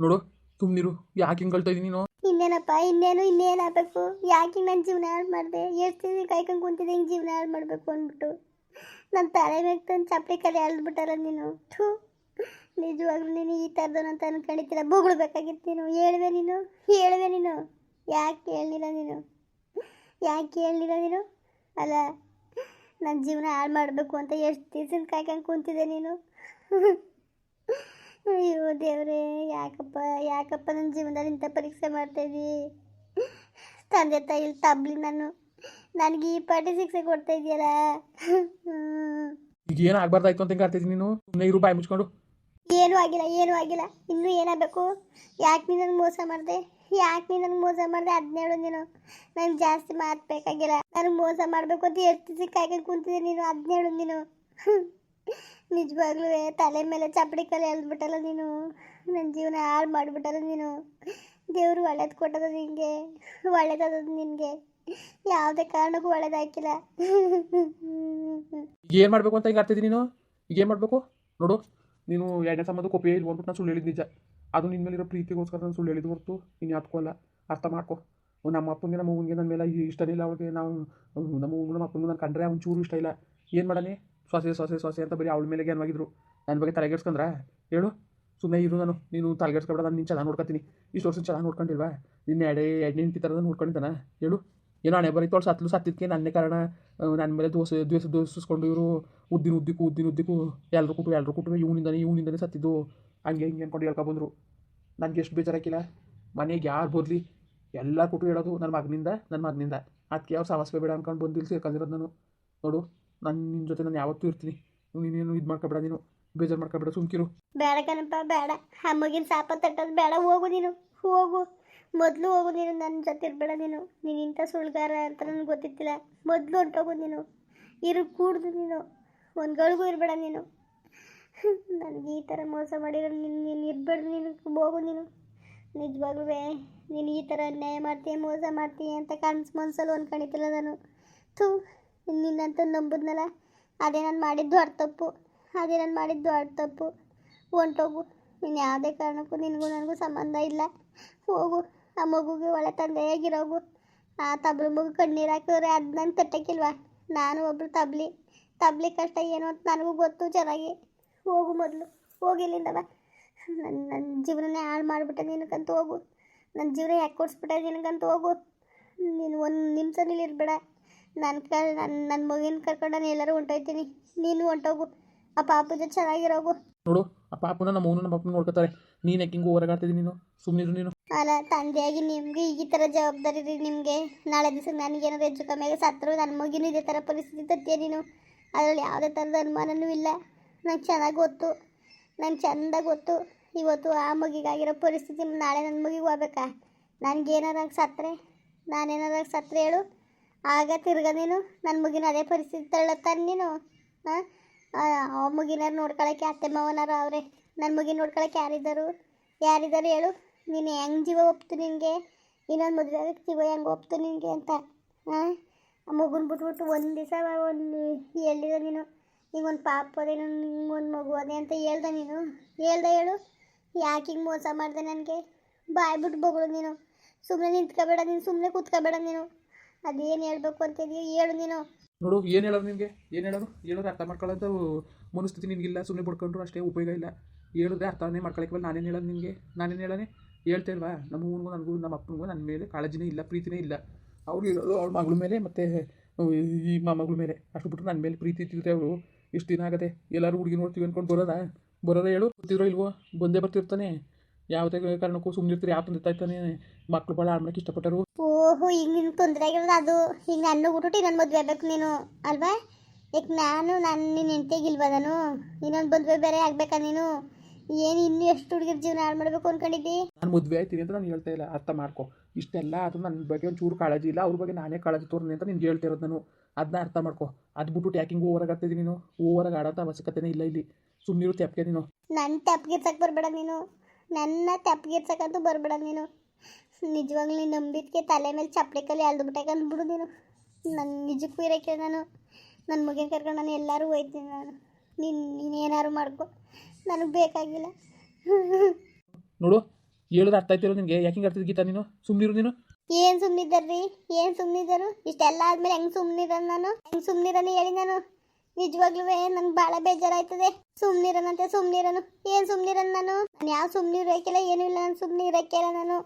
ನೋಡು ಸುಮ್ಮನಿರು, ಯಾಕೆ ಹಿಂಗೆ ಹೇಳ್ತಾ ಇದೀನಿ ನೀನು? ಇನ್ನೇನಪ್ಪ, ಇನ್ನೇನು ಆಗಬೇಕು? ಯಾಕೆ ನನ್ನ ಜೀವನ ಹಾಳು ಮಾಡಿದೆ? ಎಷ್ಟು ದಿನ ಕಾಯ್ಕೊಂಡು ಕುಂತಿದ್ದೆ ಹಿಂಗೆ ಜೀವನ ಹಾಳು ಮಾಡಬೇಕು ಅಂದ್ಬಿಟ್ಟು. ನನ್ನ ತಲೆ ಮೇಲೆ ತಂದು ಚಪ್ಪಲಿ ಕಲೆ ಎಳ್ದ್ಬಿಟ್ಟಲ್ಲ ನೀನು. ಥೂ, ನಿಜವಾಗ್ಲೂ ನೀನು ಈ ಥರದವನು ಅಂತ ಅನ್ಕೊಂಡಿದ್ದೀರ. ಬೇಕಾಗಿತ್ತು ನೀನು. ಹೇಳುವೆ ನೀನು ಯಾಕೆ ಹೇಳಲಿಲ್ಲ ನೀನು? ಅಲ್ಲ, ನನ್ನ ಜೀವನ ಹಾಳು ಮಾಡಬೇಕು ಅಂತ ಎಷ್ಟು ದಿವಸ ಕಾಯ್ಕೊಂಡು ಕುಂತಿದ್ದೆ ನೀನು. ಅಯ್ಯೋ ದೇವ್ರೇ, ಯಾಕಪ್ಪ ನನ್ನ ಜೀವನದಲ್ಲಿ ಇಂಥ ಪರೀಕ್ಷೆ ಮಾಡ್ತಾಯಿದ್ದಿ? ತಂದೆ ತಾಯಿ ತಬ್ಲಿ ನನಗೆ ಈ ಪಾಟಿ ಶಿಕ್ಷೆ ಕೊಡ್ತಾ ಇದೆಯಲ್ಲ. ಈಗ ಏನು ಆಗ್ಬಾರ್ದಾಯ್ತು ಅಂತ ಹಿಂಗೆ ಆಡ್ತಿದ್ದೀನಿ ನೀನು. ಸುಮ್ಮನೆ ಇರು, ಬಾಯಿ ಮುಚ್ಕೊಂಡು. ಏನೂ ಆಗಿಲ್ಲ. ಇನ್ನೂ ಏನಾಗಬೇಕು? ಯಾಕೆ ನೀನು ನನಗೆ ಮೋಸ ಮಾಡಿದೆ? ಅದನ್ನ ಹೇಳು ನೀನು. ನನಗೆ ಜಾಸ್ತಿ ಮಾತು ಬೇಕಾಗಿಲ್ಲ. ನನಗೆ ಮೋಸ ಮಾಡಬೇಕು ಅಂತ ಎಷ್ಟು ದಿವಸ ಕಾಯ್ಕೊಂಡು ಕುಂತಿದ್ದೆ ನೀನು. ಅದನ್ನ ಹೇಳು ನೀನು. ನಿಜವಾಗ್ಲೂ ತಲೆ ಮೇಲೆ ಚಪ್ಪಡಿ ಕಲೆ ಎಳ್ದ್ಬಿಟ್ಟಲ್ಲ ನೀನು. ನನ್ನ ಜೀವನ ಹಾಳು ಮಾಡಿಬಿಟ್ಟಲ್ಲ ನೀನು. ದೇವರು ಒಳ್ಳೇದು ಕೊಟ್ಟದ ನಿನಗೆ, ಒಳ್ಳೇದದ ನಿನಗೆ. ಯಾವುದೇ ಕಾರಣಕ್ಕೂ ಒಳ್ಳೇದಾಕಿಲ್ಲ. ಈಗ ಏನು ಮಾಡಬೇಕು ಅಂತ ಹಿಂಗೆ ಆಡ್ತಿದ್ದೀನಿ ನೀನು? ಈಗ ಏನು ಮಾಡಬೇಕು ನೋಡು. ನೀನು ಎರಡನೇ ಸಂಬಂಧ ಕೊಪ್ಪೆ ಇಲ್ಲ ಅಂದ್ಬಿಟ್ಟು ನಾನು ಸುಳ್ಳು ಹೇಳಿದ್ದು ನಿಜ. ಅದು ನಿನ್ನ ಮೇಲಿರೋ ಪ್ರೀತಿಗೋಸ್ಕರ ನಾನು ಸುಳ್ಳು ಹೇಳಿದ್ದು ಹೊರತು ಇನ್ನು ಯಾತ್ಕೋ ಅಲ್ಲ. ಅರ್ಥ ಮಾಡ್ಕೊ. ನಮ್ಮ ಅಪ್ಪನಿಗೆ ನಮ್ಮ ಅವ್ವನಿಗೆ ನನ್ನ ಮೇಲೆ ಇಷ್ಟನೇ ಇಲ್ಲ. ಅವ್ಳಿಗೆ ನಾವು ನಮ್ಮ ಅಪ್ಪನಿಗೂ ನಾನು ಕಂಡ್ರೆ ಒಂಚೂರು ಇಷ್ಟ ಇಲ್ಲ. ಏನು ಮಾಡಾನೆ? ಸೊಸೆ ಅಂತ ಬರೀ ಅವಳ ಮೇಲೆ ಜ್ಞಾನವಾಗಿದ್ರು. ನನ್ನ ಬಗ್ಗೆ ತಲೆಗೆಡ್ಸ್ಕೊಂಡ್ರೆ ಹೇಳು. ಸುಮ್ಮನೆ ಇರು. ನೀನು ತಲೆಗೆಡ್ಸ್ಕೊಬೇಡ. ನಾನು ನೀನು ಚೆನ್ನಾಗಿ ನೋಡ್ಕೊತೀನಿ. ಇಷ್ಟು ವರ್ಷ ಚೆನ್ನಾಗಿ ನೋಡ್ಕೊಂಡಿಲ್ವಾ? ನಿನ್ನ ಎರಡನೇ ಇಂತಿ ಥರದ ನೋಡ್ಕೊಂಡಿದ್ದಾನ ಹೇಳು. ಏನೋ ಹಣೆ ಬರೀ ತೋಳು ಸತ್ತಿದ್ದಕ್ಕೆ ನನ್ನೇ ಕಾರಣ. ನನ್ನ ಮೇಲೆ ದೋಸಿಸ್ಕೊಂಡು ಇವರು ಉದ್ದಿನದ್ದಕ್ಕೂ ಎಲ್ಲರೂ ಕುಟುಂಬ ಇವನಿಂದನೇ ಸತ್ತಿದ್ದು. ಹಂಗೆ ಅಂದ್ಕೊಂಡು ಹೇಳ್ಕೊಬಂದರು. ನನಗೆ ಎಷ್ಟು ಬೇಜಾರಾಕಿಲ್ಲ. ಮನೆಗೆ ಯಾರು ಬರಲಿ ಎಲ್ಲ ಕುಟು ಹೇಳೋದು ನನ್ನ ಮಗನಿಂದ. ಅದಕ್ಕೆ ಯಾವ ಸಮಸ್ಯೆ ಬೇಡ ಅಂದ್ಕೊಂಡು ಬಂದಿಲ್ಲಿ ಸೇರ್ಕೊಂಡಿರೋದು ನಾನು. ನೋಡು, ನಿನ್ನ ಜೊತೆ ನಾನು ಯಾವತ್ತೂ ಇರ್ತೀನಿ. ನೀನೇನು ಇದು ಮಾಡ್ಕೊಬೇಡ, ನೀನು ಬೇಜಾರು ಮಾಡ್ಕೊಬೇಡ, ಸುಮ್ಕಿರು. ಬೇಡ ಕಣಪ್ಪ, ಬೇಡ. ಅಮ್ಮಗಿನ ಸಾಪ ತಟ್ಟೋದು ಬೇಡ. ಹೋಗು ನೀನು, ಮೊದಲು ಹೋಗು ನೀನು. ನನ್ನ ಜೊತೆ ಇರಬೇಡ ನೀನು ಇಂಥ ಸುಳ್ಗಾರ ಅಂತ ನನಗೆ ಗೊತ್ತಿತ್ತಿಲ್ಲ. ಮೊದಲು ಹೊಂಟೋಗು ನೀನು. ಕೂಡ್ದು ನೀನು ಒಂದ್ಗಳಿಗೂ ಇರಬೇಡ ನೀನು. ನನಗೆ ಈ ಥರ ಮೋಸ ಮಾಡಿರೋ ನೀನು ಇರಬೇಡ. ನೀನು ಹೋಗು ನೀನು. ನಿಜವಾಗ್ಲೂ ನೀನು ಈ ಥರ ಅನ್ಯಾಯ ಮಾಡ್ತೀಯ, ಮೋಸ ಮಾಡ್ತೀಯ ಅಂತ ಮನ್ಸಲ್ಲಿ ಅಂದ್ಕೊಂಡಿದ್ದಿಲ್ಲ ನಾನು. ಥೂ, ನಿನ್ನಂತ ನಂಬುದ್ನಲ್ಲ, ಅದೇ ನಾನು ಮಾಡಿದ್ದು ದೊಡ್ಡ ತಪ್ಪು. ಹೊಂಟೋಗು ನೀನು. ಯಾವುದೇ ಕಾರಣಕ್ಕೂ ನಿನಗೂ ನನಗೂ ಸಂಬಂಧ ಇಲ್ಲ. ಹೋಗು. ಆ ಮಗುಗೆ ಒಳ್ಳೆ ತಂದೆಯಾಗಿರೋಗು. ಆ ತಬ್ಲು ಮಗು ಕಣ್ಣೀರು ಹಾಕಿದ್ರೆ ಅದು ನಂಗೆ ತಟ್ಟಕ್ಕಿಲ್ವಾ? ನಾನು ಒಬ್ಳು ತಬ್ಲಿ ಕಷ್ಟ ಏನು ಅಂತ ನನಗೂ ಗೊತ್ತು ಚೆನ್ನಾಗಿ. ಹೋಗು, ಮೊದಲು ಹೋಗಿಲ್ಲಿಂದ ಬಾ. ನನ್ನ ಜೀವನನೇ ಹಾಳು ಮಾಡಿಬಿಟ್ಟೆ ನಿನಗಂತ. ಹೋಗು. ನನ್ನ ಜೀವನ ಯಾಕೆ ಕೊಡಿಸ್ಬಿಟ್ಟೆ ನಿನಗಂತ. ಹೋಗು ನೀನು. ಒಂದು ನಿಮಿಷ ಇರಬೇಡ. ನನ್ನ ಮಗಿನ ಕರ್ಕೊಂಡು ನಾನು ಎಲ್ಲರೂ ಹೊಂಟೋಯ್ತೀನಿ. ನೀನು ಹೊಂಟೋಗು. ಆ ಪಾಪು ಜೊತೆ ಚೆನ್ನಾಗಿರೋಗು. ನೋಡು, ಆ ಪಾಪನ ನಮ್ಮ ಅಪ್ಪನ ನೋಡ್ಕೊತಾರೆ. ನೀನು ಯಾಕೆ ಹಿಂಗೆ ಹೊರಗಾಡ್ತಿದ್ದೀನಿ ನೀನು? ಸುಮ್ಮನಿರು ನೀನು. ಅಲ್ಲ, ತಂದೆಯಾಗಿ ನಿಮಗೆ ಈ ಥರ ಜವಾಬ್ದಾರಿ ರೀ ನಿಮಗೆ. ನಾಳೆ ದಿವಸ ನನಗೇನಾದ್ರು ಹೆಚ್ಚು ಕಮ್ಮಿಯಾಗಿ ಸತ್ತರು ನನ್ನ ಮಗಿನೂ ಇದೇ ಥರ ಪರಿಸ್ಥಿತಿ ತತ್ತೀಯ ನೀನು. ಅದರಲ್ಲಿ ಯಾವುದೇ ಥರದ ಅನುಮಾನವೂ ಇಲ್ಲ. ನಂಗೆ ಚೆಂದಾಗಿ ಗೊತ್ತು. ಇವತ್ತು ಆ ಮಗಿಗಾಗಿರೋ ಪರಿಸ್ಥಿತಿ ನಾಳೆ ನನ್ನ ಮಗಿಗೆ ಹೋಗ್ಬೇಕಾ? ನಾನೇನಾರು ಸತ್ತರೆ ಹೇಳು, ಆಗ ತಿರ್ಗ ನೀನು ನನ್ನ ಮಗಿನ ಅದೇ ಪರಿಸ್ಥಿತಿ ತಳ್ಳತ್ತಾನೆ ನೀನು. ಆ ಮಗಿನಾರು ನೋಡ್ಕೊಳಕ್ಕೆ ಅತ್ತೆ ಮಾವನಾರು ಅವರೇ. ನನ್ನ ಮಗಿನ ನೋಡ್ಕೊಳಕ್ಕೆ ಯಾರಿದ್ದಾರೆ ಹೇಳು? ನೀನು ಹೆಂಗೆ ಜೀವ ಒಪ್ತು ನಿನಗೆ? ಇನ್ನೊಂದು ಮದುವೆ ಆಗಕ್ಕೆ ಜೀವ ಹೆಂಗೆ ಒಪ್ತು ನಿನಗೆ ಅಂತ? ಆ ಮಗುನ ಬಿಟ್ಬಿಟ್ಟು ಒಂದು ದಿವಸ ಹೇಳಿದ ನೀನು. ಈಗ ಒಂದು ಪಾಪ ಅದೇ, ಒಂದು ಮಗು ಅದೇ ಅಂತ ಹೇಳ್ದೆ ಹೇಳು. ಯಾಕೆ ಹಿಂಗೆ ಮೋಸ ಮಾಡಿದೆ ನನಗೆ? ಬಾಯ್ಬಿಟ್ಟು ಬಗಳು ನೀನು. ಸುಮ್ಮನೆ ನಿಂತ್ಕೋಬೇಡ ನೀನು, ಸುಮ್ಮನೆ ಕೂತ್ಕೋಬೇಡ ನೀನು. ಅದೇನು ಹೇಳ್ಬೇಕು ಅಂತಿದೀಯ ಹೇಳು ನೀನು. ನೋಡು, ಏನು ಹೇಳೋದು ನಿನಗೆ? ಹೇಳೋದು ಅರ್ಥ ಮಾಡ್ಕೊಳ್ಳೋದು ಮನಸ್ಥಿತಿ ನಿನಗಿಲ್ಲ. ಸುಮ್ಮನೆ ಬಿಡ್ಕೊಂಡ್ರು ಅಷ್ಟೇ, ಉಪಯೋಗ ಇಲ್ಲ. ಹೇಳಿದ್ರೆ ಅರ್ಥನೇ ಮಾಡ್ಕೊಳಕ್ಕೆ ನಾನೇನು ಹೇಳೋದು ಹೇಳ್ತಾ ಇಲ್ವಾ? ನಮ್ಮ ಊನಿಗೂ ನನಗೂ ನಮ್ಮ ಅಪ್ಪನಿಗೂ ನನ್ನ ಮೇಲೆ ಕಾಳಜಿನೇ ಇಲ್ಲ, ಪ್ರೀತಿನೇ ಇಲ್ಲ. ಅವ್ರು ಇರೋದು ಅವಳ ಮಗಳ ಮೇಲೆ ಮತ್ತು ಈ ಮಗಳ ಮೇಲೆ. ಅಷ್ಟು ಬಿಟ್ಟರು ನನ್ನ ಮೇಲೆ ಪ್ರೀತಿ ಇರ್ತಿದ್ರೆ ಅವರು ಇಷ್ಟು ದಿನ ಆಗದೆ ಎಲ್ಲರೂ ಹುಡುಗಿ ನೋಡ್ತೀವಿ ಅಂದ್ಕೊಂಡು ಬರೋದ ಹೇಳು? ಗೊತ್ತಿರೋ ಇಲ್ವೋ? ಬಂದೇ ಬರ್ತಿರ್ತಾನೆ. ಯಾವುದೇ ಕಾರಣಕ್ಕೂ ಸುಮ್ಮನೆ ಇರ್ತೀರಿ. ಯಾವ ತಂದೆ ತಾಯ್ತಾನೆ ಮಕ್ಕಳು ಭಾಳ ಆಡ್ಲಿಕ್ಕೆ ಇಷ್ಟಪಟ್ಟರು. ಓಹೋ, ಈಗ ನಿನ್ಗೆ ತೊಂದರೆ ಆಗಿರೋದು ಅದು. ಈಗ ನನ್ನ ಬಿಟ್ಬಿಟ್ಟು ಇನ್ನೊಂದು ಮದುವೆ ಆಗಬೇಕು ನೀನು ಅಲ್ವಾ? ಈಗ ನಿನ್ನ ಹೆಂಡತಿಗಿಲ್ವ ನಾನು? ಇನ್ನೊಂದು ಮದುವೆ ಬೇರೆ ಆಗಬೇಕಾ ನೀನು? ಏನು ಇನ್ನೂ ಎಷ್ಟು ಹುಡುಗಿರ ಜೀವನ ಹಾಳು ಮಾಡಬೇಕು ಅಂದ್ಕೊಂಡಿದ್ದಿ? ನಾನು ಮದುವೆ ಆಯ್ತೀನಿ ಅಂತ ನಾನು ಹೇಳ್ತಾ ಇಲ್ಲ, ಅರ್ಥ ಮಾಡ್ಕೊ. ಇಷ್ಟೆಲ್ಲ ಅದು ನನ್ನ ಬಗ್ಗೆ ಒಂಚೂರು ಕಾಳಜಿ ಇಲ್ಲ, ಅವ್ರ ಬಗ್ಗೆ ನಾನೇ ಕಾಳಜಿ ತೋರಿನಿ ಅಂತ ನಿನ್ಗೆ ಹೇಳ್ತಾ ಇರೋದು ನಾನು. ಅದನ್ನ ಅರ್ಥ ಮಾಡ್ಕೊ. ಅದು ಬಿಟ್ಬಿಟ್ಟು ಯಾಕೆ ಹಿಂಗೆ ಓವರಾಗಾಡ್ತಿದ್ದೀನಿ ನೀನು? ಓವರಾಗಿ ಆಡೋಂಥ ಅವಶ್ಯಕತೆನೇ ಇಲ್ಲ ಇಲ್ಲಿ. ಸುಮ್ಮನಿರು ತೆಪ್ಪಿಗೆ ನೀನು. ನನ್ನ ತೆಪ್ಪಿಗಿರ್ಸಕ್ಕೆ ಬರಬೇಡ ನೀನು. ನನ್ನ ತೆಪ್ಪಿಗಿರ್ಸಕ್ಕಂತೂ ಬರಬೇಡ ನೀನು. ನಿಜವಾಗ್ಲೂ ನೀನು ನಂಬಿದ್ಕೆ ತಲೆ ಮೇಲೆ ಚಪ್ಪಲಿ ಕಲ್ಲಿ ಎಳ್ದುಬಿಟ್ಟಾಕಂದ್ಬಿಡು ನೀನು. ನನ್ನ ನಿಜಕ್ಕೂ ಇರೋಕ್ಕೆ ನಾನು ನನ್ನ ಮಗನ ಕರ್ಕೊಂಡು ನಾನು ಎಲ್ಲರೂ ಹೋಯ್ತೀನಿ ನಾನು. ನೀನೇನಾದ್ರು ಮಾಡ್ಕೊ, ನನಗೆ ಬೇಕಾಗಿಲ್ಲ. ನೋಡು ಹೇಳಿದ್ರೆ ಅರ್ಥ ಆಯ್ತಿರೋ ನಿನಗೆ, ಯಾಕೆ ಹಿಂಗೆ ಅರ್ಥ ಗೀತಾ ನೀನು ಸುಮ್ಮನಿರು ನೀನು. ಏನು ಸುಮ್ಮನಿದ್ದಾರ್ರಿ, ಏನು ಸುಮ್ಮನಿದ್ದರು? ಇಷ್ಟೆಲ್ಲ ಆದಮೇಲೆ ಹೆಂಗೆ ಸುಮ್ಮನಿರೋನು ನಾನು? ಹೆಂಗೆ ಸುಮ್ಮನಿರೋನು ಹೇಳಿ ನಾನು? ನಿಜವಾಗ್ಲೂ ನನಗೆ ಭಾಳ ಬೇಜಾರಾಯ್ತದೆ. ಸುಮ್ಮನಿರೋನಂತೆ ಸುಮ್ಮನಿರೋನು, ಏನು ಸುಮ್ಮನಿರೋನು ನಾನು? ಯಾವ ಸುಮ್ಮನೆ ಇರೋಕ್ಕಿಲ್ಲ, ಏನೂ ಇಲ್ಲ, ನಾನು ಸುಮ್ಮನೆ ಇರೋಕ್ಕಿಲ್ಲ ನಾನು.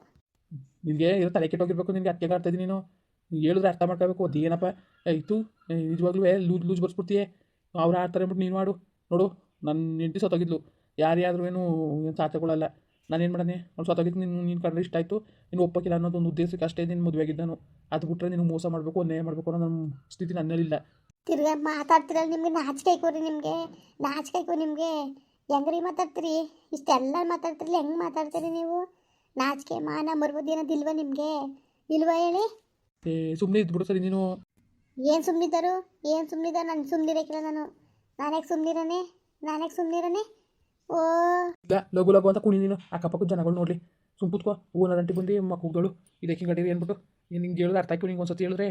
ನಿನಗೆ ಇರೋ ತಲೆ ಕೆಟ್ಟೋಗಿರ್ಬೇಕು ನಿನಗೆ, ಅದಕ್ಕೆ ಆಡ್ತಾ ಇದ್ದೀನಿ ನೀನು. ಹೇಳಿದ್ರೆ ಅರ್ಥ ಮಾಡ್ಕೋಬೇಕು. ಅದು ಏನಪ್ಪ ಆಯಿತು, ನಿಜವಾಗ್ಲೂ ಲೂಸ್ ಬರ್ಸ್ಬಿಡ್ತೀಯ. ಅವ್ರು ಆಡ್ತಾರೆ ಅಂದ್ಬಿಟ್ಟು ನೀನು ಮಾಡು. ನೋಡು ನನ್ನ ಹೆಂಡತಿ ಸತ್ತೋಗಿದ್ಲು, ಯಾರ್ಯಾದ್ರೂ ಏನು ಸಾಥಗೊಳ್ಳಲ್ಲ. ನಾನೇನು ಮಾಡನೆ, ಅವ್ಳು ಸತ್ತೋಗಿದ್ದು ನೀನು ಕಂಡ್ರೆ ಇಷ್ಟ ಆಯಿತು, ನೀನು ಒಪ್ಪಕ್ಕಿಲ್ಲ ಅನ್ನೋದು ಒಂದು ಉದ್ದೇಶಕ್ಕೆ ಅಷ್ಟೇ ನೀನು ಮದುವೆ ಆಗಿದ್ದು ನಾನು. ಅದು ಬಿಟ್ಟರೆ ನೀನು ಮೋಸ ಮಾಡಬೇಕು, ಅನ್ಯಾಯ ಮಾಡಬೇಕು ಅನ್ನೋ ನನ್ನ ಸ್ಥಿತಿ ನನ್ನಲ್ಲಿಲ್ಲ. ತಿರ್ಗಾ ಮಾತಾಡ್ತಿರಲ್ಲ, ನಿಮಗೆ ನಾಚಿಕೆ ಆಯ್ಕೋರಿ, ನಾಚಿಕೆ ಆಯ್ಕೋ ನಿಮಗೆ. ಹೆಂಗ್ರಿ ಮಾತಾಡ್ತೀರಿ? ಇಷ್ಟೆಲ್ಲ ಮಾತಾಡ್ತಿರಲ್ಲ, ಹೆಂಗೆ ಮಾತಾಡ್ತೀರಿ ನೀವು? ನಾಚಿಕೆ ಮಾನ ಮರ್ಬೋದು ಏನದಿಲ್ವ ನಿಮಗೆ? ಇಲ್ವಾ ಹೇಳಿ? ಸುಮ್ಮನೆ ಇದ್ಬಿಡು ಸರಿ ನೀನು. ಏನು ಸುಮ್ಮನಿದ್ದರು? ನಾನು ಸುಮ್ಮನಿರಕ್ಕಿಲ್ಲ ನಾನು. ನಾನ್ಯಾಕೆ ಸುಮ್ಮನಿರನೆ? ಓ ಇಲ್ಲ ಲಘು ಲಘು ಅಂತ ಕುಣಿ ನೀನು, ಅಕ್ಕಪಕ್ಕದ ಜನಗಳು ನೋಡಲಿ. ಸುಮ್ಮ ಕೂತ್ಕೋ, ಓನರ್ ಅಂಟಿ ಬಂದು ಮಕ್ಕಳು ಇದಕ್ಕೆ ಗಡಿರಿ ಅಂದ್ಬಿಟ್ಟು ನಿಂಗೆ ಹೇಳಿದ್ರೆ ಅರ್ಥ ಆಯ್ತು. ನಿಂಗೆ ಒಂದು ಸತಿ ಹೇಳಿದ್ರೆ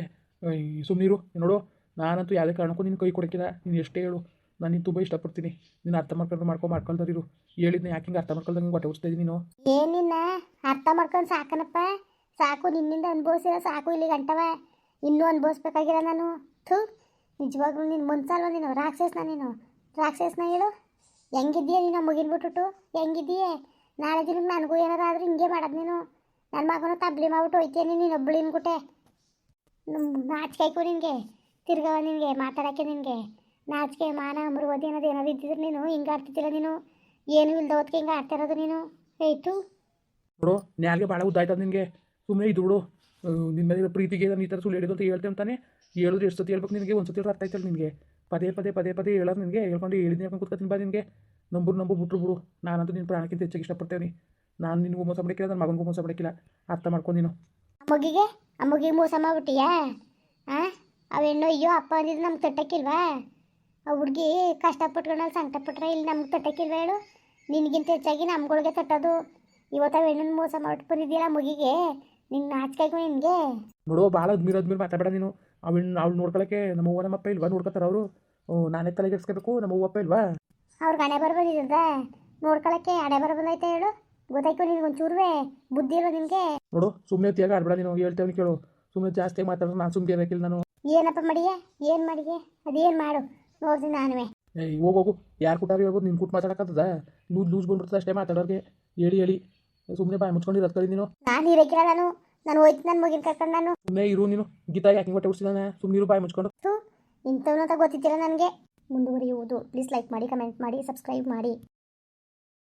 ಸುಮ್ಮನಿರು. ನೋಡು ನಾನಂತೂ ಯಾವುದೇ ಕಾರಣಕ್ಕೂ ನಿನ್ನ ಕೈ ಕೊಡೋಕ್ಕಿಲ್ಲ. ನೀನು ಎಷ್ಟೇ ಹೇಳು, ನಾನು ನೀನು ತುಂಬ ಇಷ್ಟಪಡ್ತೀನಿ. ನೀನು ಅರ್ಥ ಮಾಡ್ಕೊಳ್ದಾರಿರು. ಹೇಳಿದ್ನ ಯಾಕೆ ಹಿಂಗೆ ಅರ್ಥ ಮಾಡ್ಕೊಳ್ದಂಗೆ ಹೊಟ್ಟೆ ಉಡ್ಸ್ತಾ ಇದ್ದೀನಿ ನೀನು. ಏನಿನ್ನ ಅರ್ಥ ಮಾಡ್ಕೊಂಡು ಸಾಕನಪ್ಪ, ಸಾಕು. ನಿನ್ನಿಂದ ಅನುಭವಿಸಿರೋ ಸಾಕು, ಇಲ್ಲಿ ಗಂಟವ ಇನ್ನೂ ಅನುಭವಿಸ್ಬೇಕಾಗಿಲ್ಲ ನಾನು. ಥೂ, ನಿಜವಾಗ್ಲೂ ನೀನು ಮುನ್ಸಲ್ವ? ನೀನು ರಾಕ್ಷಸನ ಹೇಳು. ಹೆಂಗಿದ್ದೀಯ ನೀನು? ಮುಗಿನ್ಬಿಟ್ಟು ಹೆಂಗಿದ್ದೀಯೇ? ನಾಳೆ ದಿನಕ್ಕೆ ನನಗೂ ಏನಾರು ಆದರೂ ಹಿಂಗೆ ಮಾಡೋದು ನೀನು. ನನ್ನ ಮಗನೂ ತಬ್ಲಿ ಮಾಡ್ಬಿಟ್ಟು ಹೋಯ್ತೀನಿ ನೀನು ಒಬ್ಬಳು ಇನ್ಬಿಟ್ಟೆ. ನಾಚಿಕೆ ನಿನಗೆ, ತಿರ್ಗವ ನಿನಗೆ ಮಾತಾಡೋಕ್ಕೆ ನಿನಗೆ ನಾಚಿಕೆ ಮಾನ ಮರುವದಿ ಅನ್ನೋದು ಏನಾದ್ರು ಇದ್ದಿದ್ರೆ ನೀನು ಹಿಂಗೆ ಆಡ್ತಿದ್ದಿಲ್ಲ. ನೀನು ಏನೂ ಇಲ್ದ ಹೊತ್ತಿಗೆ ಹಿಂಗೆ ಆಡ್ತಾ ಇರೋದು ನೀನು. ಏಯ್ತು ನೋಡು, ನ್ಯಾಲ್ಗೆ ಭಾಳ ಉದ್ದಾಯ್ತದ ನಿನಗೆ. ಸುಮ್ಮನೆ ಇದು ಬಿಡು. ನಿನ್ನ ಮೇಲೆ ಪ್ರೀತಿಗೆ ನಾನು ಈ ಥರ ಸುಳ್ಳು ಹೇಳಿದ್ದು ಅಂತ ಹೇಳ್ತೇನೆ ಅಂತಾನೆ. ಹೇಳಿದ್ರೆ ಎಷ್ಟು ಸತಿ ಹೇಳ್ಬೇಕು ನಿನಗೆ? ಒಂದು ಸತಿ ಅರ್ಥ ಆಯ್ತಲ್ಲ ನಿನಗೆ? ಪದೇ ಹೇಳೋದು ನಿನಗೆ. ಹೇಳ್ಕೊಂಡು ಹೇಳಿದ್ನಿ ಯಾಕೆ ಕೂತ್ಕೊತೀನಿ ಬಾ. ನಿನಗೆ ನಂಬು ಬಿಟ್ರು ಬಿಡು. ನಾನಂತೂ ನಿನ್ನ ಪ್ರಾಣಕ್ಕಿಂತ ಹೆಚ್ಚಾಗಿ ಇಷ್ಟಪಡ್ತೇವೆ. ನಾನು ನಿನಗೂ ಮೋಸ ಮಾಡಕ್ಕಿಲ್ಲ, ನನ್ನ ಮಗನಿಗೂ ಮೋಸ ಮಾಡಕ್ಕಿಲ್ಲ. ಅರ್ಥ ಮಾಡ್ಕೊಂಡು ನೀನು. ಆ ಮಗಿಗೆ ಮೋಸ ಮಾಡ್ಬಿಟ್ಟಿಯಾ? ಅವ ಹೆಣ್ಣು ಅಯ್ಯೋ ಅಪ್ಪ ಅಂದಿದ್ದು ನಮ್ಗೆ ತಟ್ಟಕ್ಕಿಲ್ವಾ? ಆ ಹುಡುಗಿ ಕಷ್ಟಪಟ್ಕೊಂಡು ಸಂಕಟಪಟ್ರೆ ಇಲ್ಲಿ ನಮ್ಗೆ ತಟ್ಟಕ್ಕಿಲ್ವ ಹೇಳು? ನಿನಗಿಂತ ಹೆಚ್ಚಾಗಿ ನಮ್ಗಳಿಗೆ ತಟ್ಟೋದು. ಇವತ್ತು ಅವ ಹೆಣ್ಣನ್ನು ಮೋಸ ಮಾಡ್ಬಿಟ್ಟು ಬಂದಿದ್ದೀಯಲ್ಲ ಮಗಿಗೆ, ನಿನ್ನ ನಾಚಿಕೆ ನಿನಗೆ. ನೋಡು ಭಾಳ ಅದ್ಮೇಲೆ ಮಾತಾಡಬೇಡ ನೀನು. ಅವ್ಳು ನೋಡ್ಕೊಳ್ಳೋಕ್ಕೆ ನಮ್ಮ ಅವ್ವ ನಮ್ಮಪ್ಪ ಇಲ್ವಾ? ನೋಡ್ಕೊತಾರೆ ಅವರು. ನಾನೇ ತಲೆಗೆಡ್ಸ್ಕೋಬೇಕು, ನಮ್ಮ ಅವ್ವಪ್ಪ ಇಲ್ವಾ? ಅವ್ರಿಗೆ ಹಣೆ ಬರ ಬಂದಿದ್ದ ನೋಡ್ಕೊಳ್ಳೋಕ್ಕೆ. ಹಣೆ ಬರ ಬಂದೈತೆ ಹೇಳು? ಗೊತ್ತಾಯ್ತು ನಿನ್ಗೆ ಒಂಚೂರುವೆ ಬುದ್ಧಿ ಇಲ್ವ ನಿನಗೆ? ನೋಡು ಸುಮ್ಮನೆ ತಿಯಾಗ ಆಡ್ಬೇಡ ನೀನು. ಹೇಳ್ತೇವೆ ಕೇಳು. ಸುಮ್ಮನೆ ಜಾಸ್ತಿ ಮಾತಾಡಿದ್ರೆ ನಾನು ಸುಮ್ಮನೆ ಇರೋಕ್ಕಿಲ್ಲ ನಾನು. ಏನಪ್ಪ ಮಾಡಿಯೇ? ಅದೇನು ಮಾಡು ನೋಡ್ತೀನಿ ನಾನುವೆ. ಹೋಗು. ಯಾರು ಕೂಟಾರು ಹೇಳ್ಬೋದು, ನಿನ್ನ ಕೂಟ್ ಮಾತಾಡೋಕ್ಕದ? ಲೂಸ್ ಬಂದ್ಬಿಡ್ತದೆ ಅಷ್ಟೇ ಮಾತಾಡೋರಿಗೆ. ಹೇಳಿ ಸುಮ್ಮನೆ ಬಾಯಿ ಮುಚ್ಕೊಂಡಿರೋದು ಕಲಿ ನೀನು. ನಾನು ಇರೋಕ್ಕಿಲ್ಲ, ನಾನು ಹೋಯ್ತು ನನ್ನ ಮಗಿನ ಕರ್ಕೊಂಡು. ನಾನು ಸುಮ್ಮನೆ ಇರು ನೀನು. ಗೀತಾ ಯಾಕೆ ಹೊಟ್ಟೆ ಉಡ್ಸಿದಾನೆ? ಸುಮ್ಮನೆ ಇರು ಬಾಯಿ ಮುಚ್ಕೊಂಡು. ಇಂಥವ್ನು ಅಂತ ಗೊತ್ತಿದ್ದಿಲ್ಲ ನನಗೆ. ಮುಂದುವರಿಯುವುದು. ಪ್ಲೀಸ್ ಲೈಕ್ ಮಾಡಿ, ಕಮೆಂಟ್ ಮಾಡಿ, ಸಬ್ಸ್ಕ್ರೈಬ್ ಮಾಡಿ.